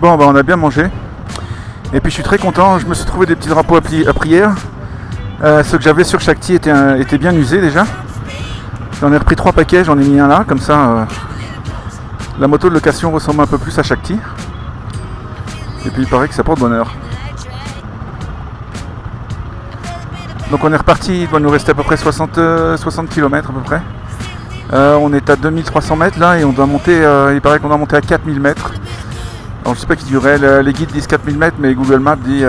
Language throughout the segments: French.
Bon, bah on a bien mangé. Et puis je suis très content, je me suis trouvé des petits drapeaux à prière. Ceux que j'avais sur Shakti étaient bien usés déjà. J'en ai repris 3 paquets, j'en ai mis un là, comme ça la moto de location ressemble un peu plus à Shakti. Et puis il paraît que ça porte bonheur. Donc on est reparti, il doit nous rester à peu près 60 km à peu près. On est à 2300 mètres là et on doit monter, il paraît qu'on doit monter à 4000 mètres. Alors je sais pas qui dirait, les guides disent 4000 mètres mais Google Maps dit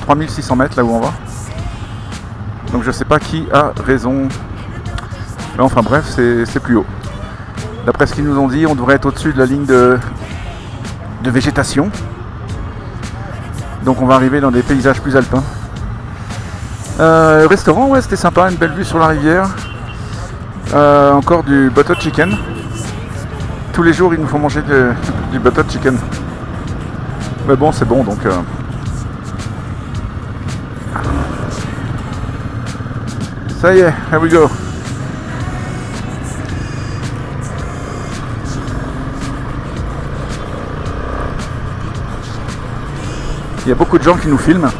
3600 mètres là où on va. Donc je sais pas qui a raison. Mais enfin bref, c'est plus haut. D'après ce qu'ils nous ont dit, on devrait être au-dessus de la ligne de végétation. Donc on va arriver dans des paysages plus alpins. Restaurant, ouais, c'était sympa, une belle vue sur la rivière. Encore du butter chicken. Tous les jours, ils nous font manger du butter chicken. Mais bon, c'est bon, donc... Ça y est, here we go. Il y a beaucoup de gens qui nous filment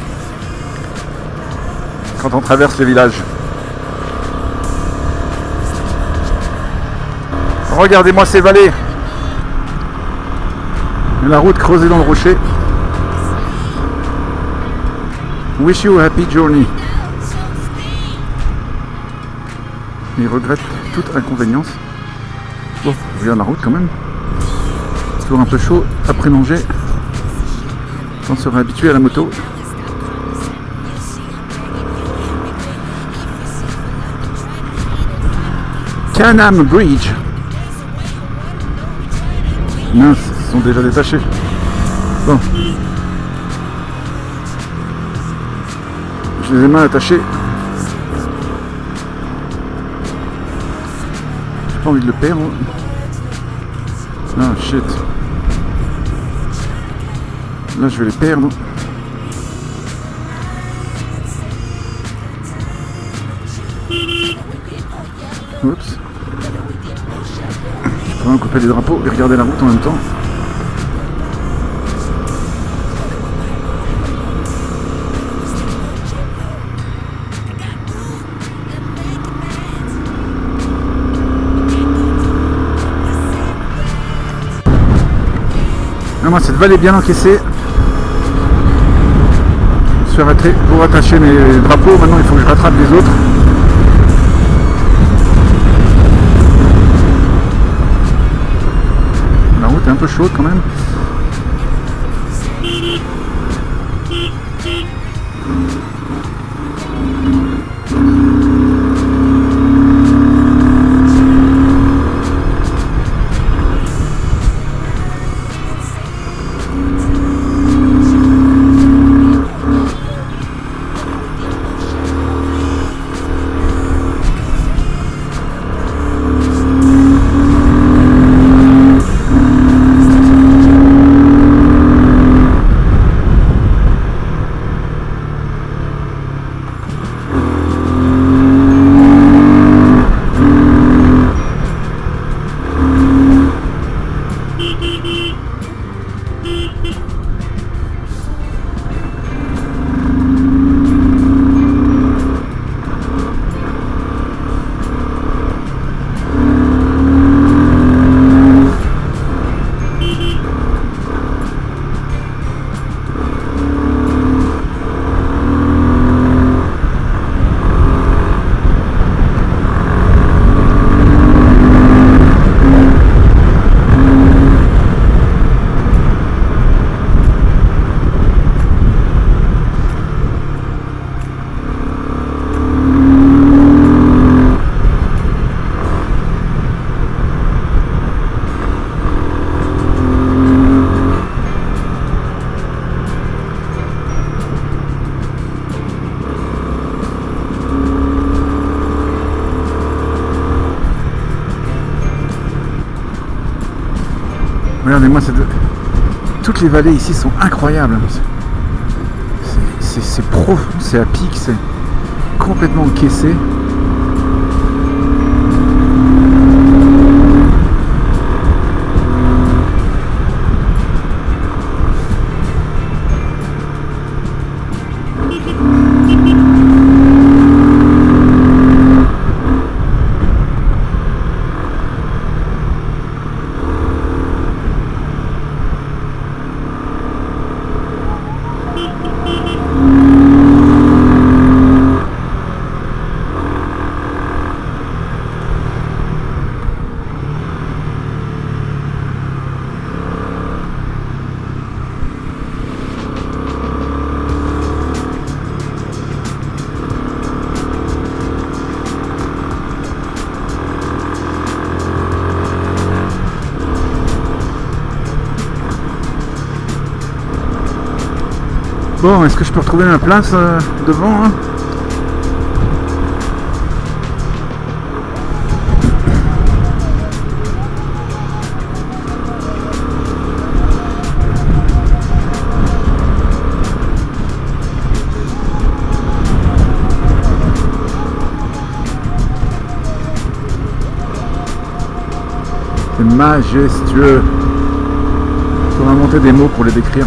quand on traverse les villages. Regardez-moi ces vallées. La route creusée dans le rocher. Wish you a happy journey. Il regrette toute inconvénience. Bon, regarde la route quand même. Toujours un peu chaud après manger. On serait habitué à la moto. Canam Bridge. Mince, ils sont déjà détachés. Bon. Je les ai mal attachés. J'ai pas envie de le perdre. Ah shit. Là je vais les perdre. Oups. Je pourrais couper les drapeaux et regarder la route en même temps. Ah, moi cette vallée est bien encaissée. Je suis arrêté pour attacher mes drapeaux. Maintenant il faut que je rattrape les autres. La route est un peu chaude quand même. Regardez-moi, toutes les vallées ici sont incroyables. C'est profond, c'est à pic, c'est complètement encaissé. Bon, est-ce que je peux retrouver ma place devant hein? C'est majestueux. Il faut inventer des mots pour les décrire.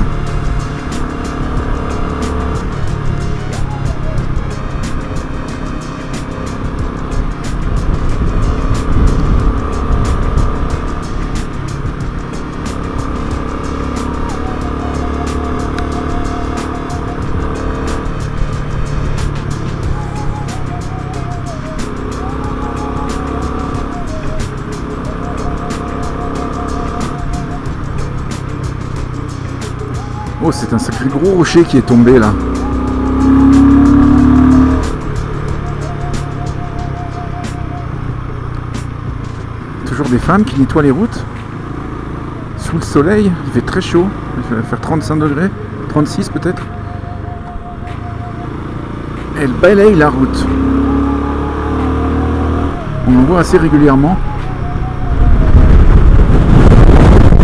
Oh, c'est un sacré gros rocher qui est tombé là. Toujours des femmes qui nettoient les routes. Sous le soleil, il fait très chaud. Il va faire 35 degrés, 36 peut-être. Elles balayent la route. On en voit assez régulièrement.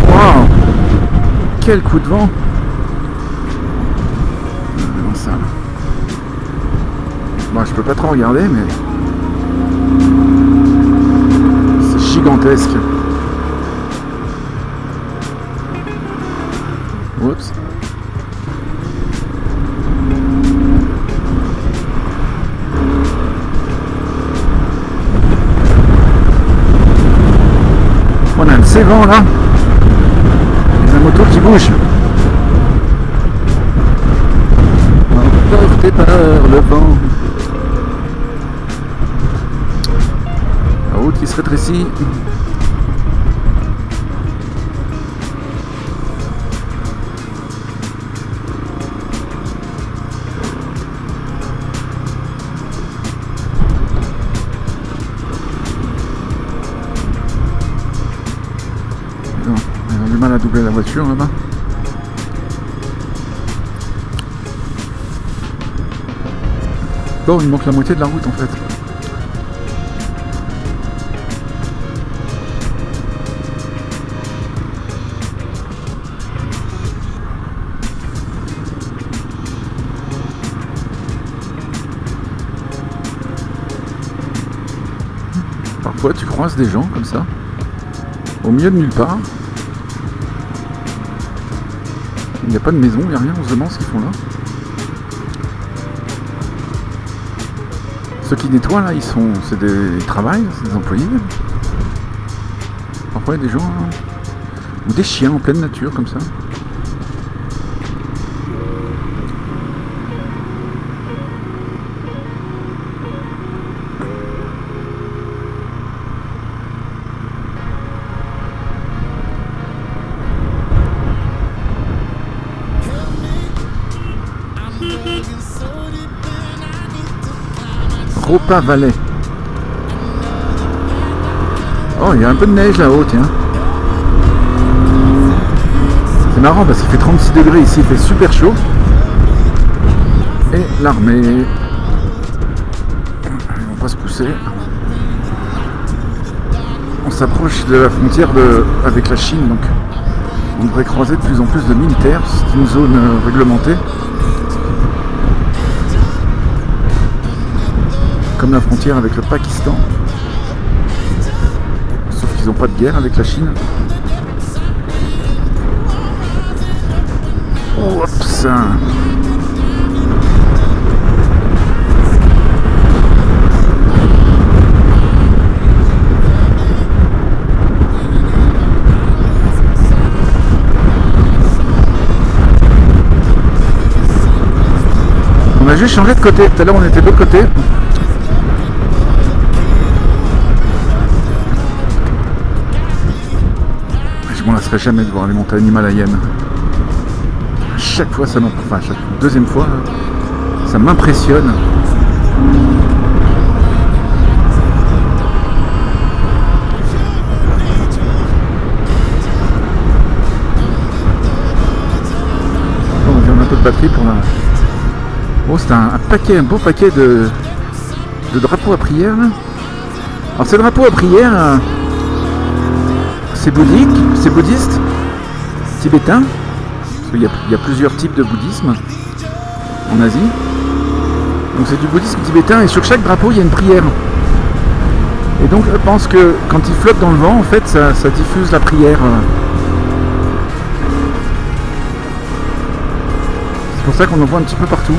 Waouh! Quel coup de vent! Bon, je peux pas trop regarder, mais c'est gigantesque. Oups. On a un sévent là. Il y a une moto qui bouge. Emporté par le vent. La route qui se rétrécit. Non, ils ont du mal à doubler la voiture là-bas. Bon, il manque la moitié de la route en fait. Parfois tu croises des gens comme ça, au milieu de nulle part. Il n'y a pas de maison, il n'y a rien, on se demande ce qu'ils font là. Ceux qui nettoient là, c'est ils travaillent, c'est des employés. Parfois il y a des gens, ou des chiens en pleine nature comme ça. Ropa Valley. Oh, il y a un peu de neige là-haut, tiens. C'est marrant parce qu'il fait 36 degrés ici, il fait super chaud. Et l'armée. Ils vont pas se pousser. On s'approche de la frontière avec la Chine, donc on devrait croiser de plus en plus de militaires. C'est une zone réglementée. Comme la frontière avec le Pakistan. Sauf qu'ils n'ont pas de guerre avec la Chine. Oups. On a juste changé de côté. Tout à l'heure on était de l'autre côté. Je m'en lasserai jamais de voir les montagnes himalayennes. Chaque fois, chaque deuxième fois, ça m'impressionne. Bon, on a un peu de batterie pour la Oh, c'est un beau paquet de drapeaux à prière là. Alors ces drapeaux à prière, c'est bouddhique, c'est bouddhiste, tibétain. Parce qu'il y a plusieurs types de bouddhisme en Asie. Donc c'est du bouddhisme tibétain et sur chaque drapeau il y a une prière. Et donc je pense que quand il flotte dans le vent, en fait ça diffuse la prière. C'est pour ça qu'on en voit un petit peu partout.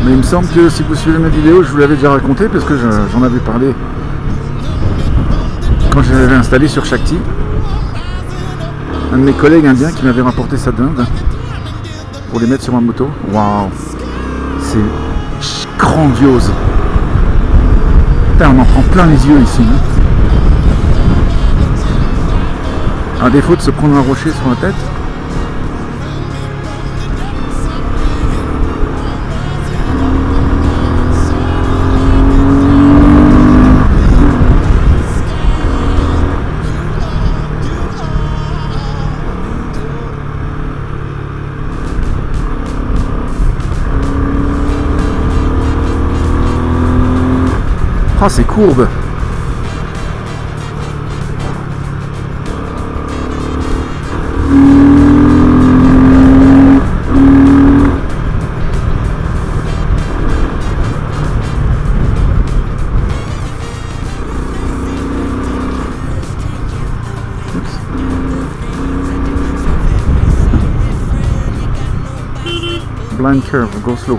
Mais il me semble que si vous suivez mes vidéos, je vous l'avais déjà raconté parce que j'en avais parlé quand je l'avais installé sur Shakti. Un de mes collègues indiens qui m'avait rapporté ça d'Inde pour les mettre sur ma moto. Waouh, c'est grandiose. Putain, on en prend plein les yeux ici. À défaut de se prendre un rocher sur la tête. Ah, c'est courbe. Blind curve, go slow.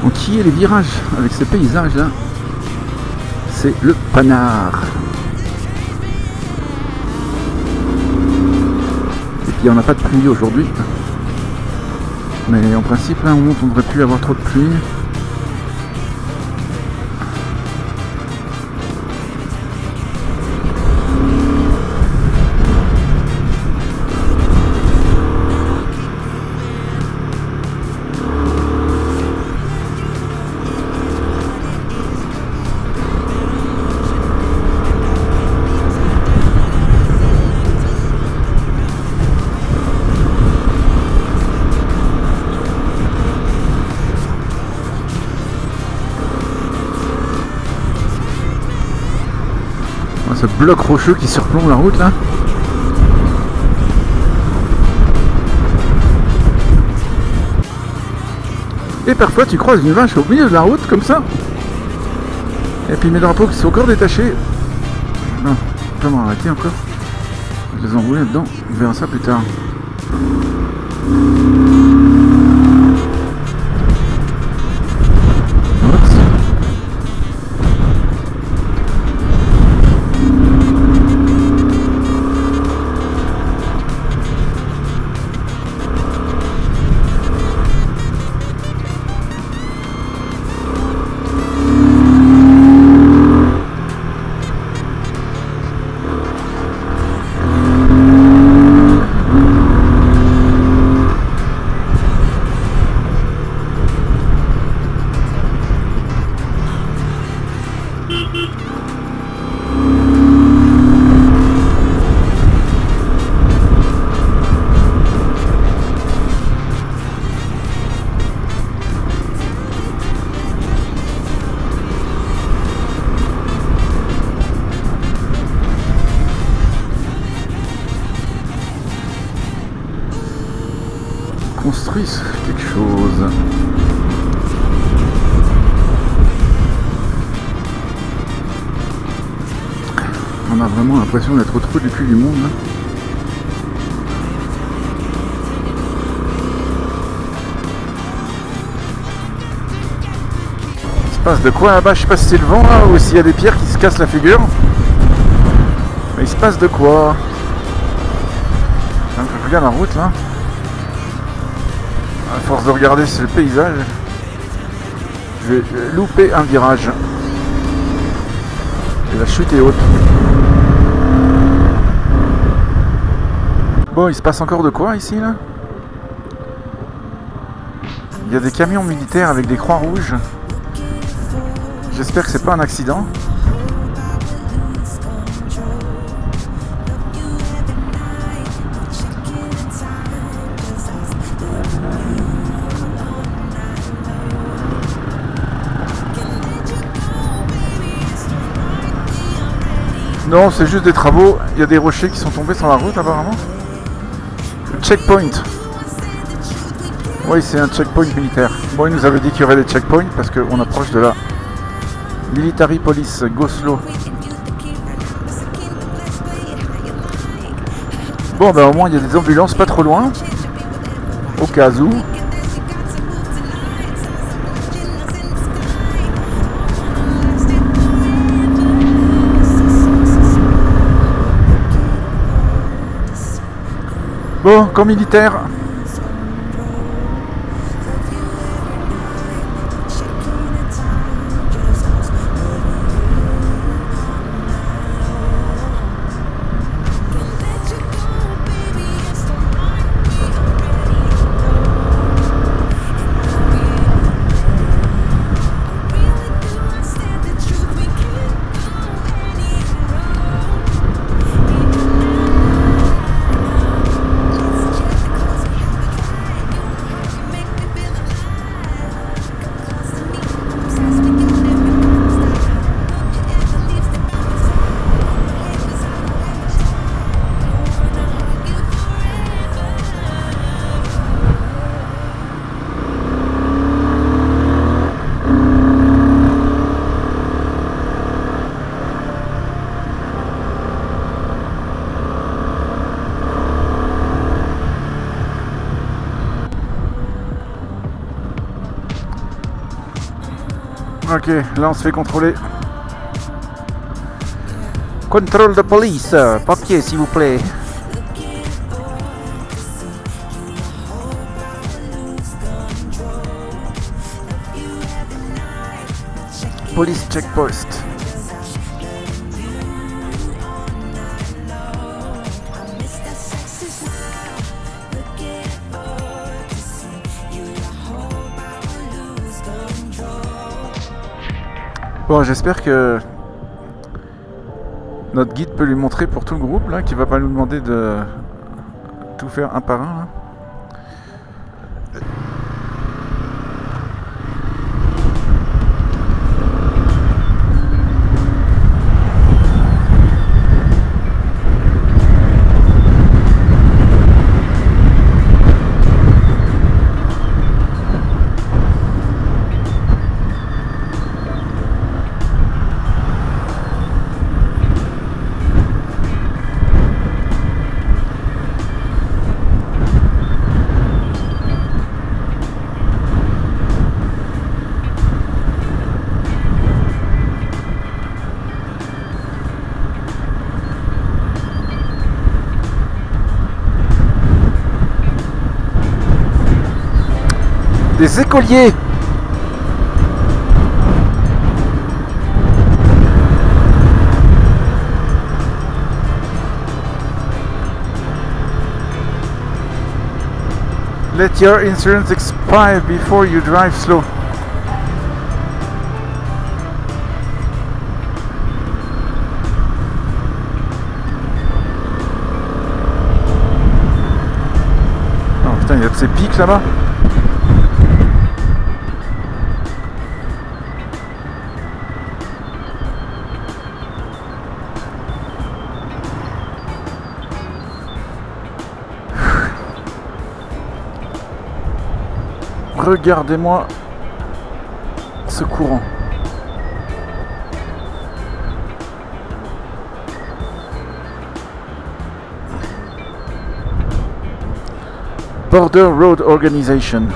Donc qui est les virages avec ces paysages là? C'est le Panard. Et puis il n'y en a pas de pluie aujourd'hui. Mais en principe là on ne devrait plus avoir trop de pluie. Ce bloc rocheux qui surplombe la route là. Et parfois tu croises une vache au milieu de la route comme ça. Et puis mes drapeaux qui sont encore détachés. Non, je vais m'arrêter encore. Je les enrouler dedans, on verra ça plus tard. Construisent quelque chose. On a vraiment l'impression d'être au trou du cul du monde là. Il se passe de quoi là-bas? Je sais pas si c'est le vent là ou s'il y a des pierres qui se cassent la figure. Mais il se passe de quoi? Je regarde la route là. À force de regarder ce paysage, je vais louper un virage. Et la chute est haute. Bon, il se passe encore de quoi ici là? Il y a des camions militaires avec des croix rouges. J'espère que c'est pas un accident. Non, c'est juste des travaux. Il y a des rochers qui sont tombés sur la route apparemment. Le checkpoint. Oui, c'est un checkpoint militaire. Bon, il nous avait dit qu'il y aurait des checkpoints parce qu'on approche de la Military Police Go Slow. Bon, ben au moins il y a des ambulances pas trop loin. Au cas où. Bon, camp militaire. Ok, là on se fait contrôler. Contrôle de police, papier s'il vous plaît. Police checkpost. Bon, j'espère que notre guide peut lui montrer pour tout le groupe là, qu'il va pas nous demander de tout faire un par un là. Des écoliers. Let your insurance expire before you drive slow. Oh putain, il y a de ces pics là-bas. Regardez-moi ce courant. Border Road Organization.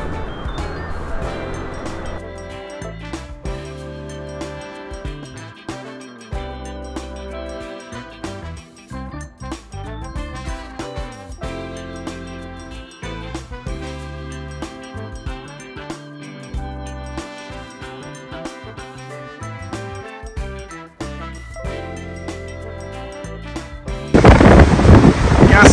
Il y a un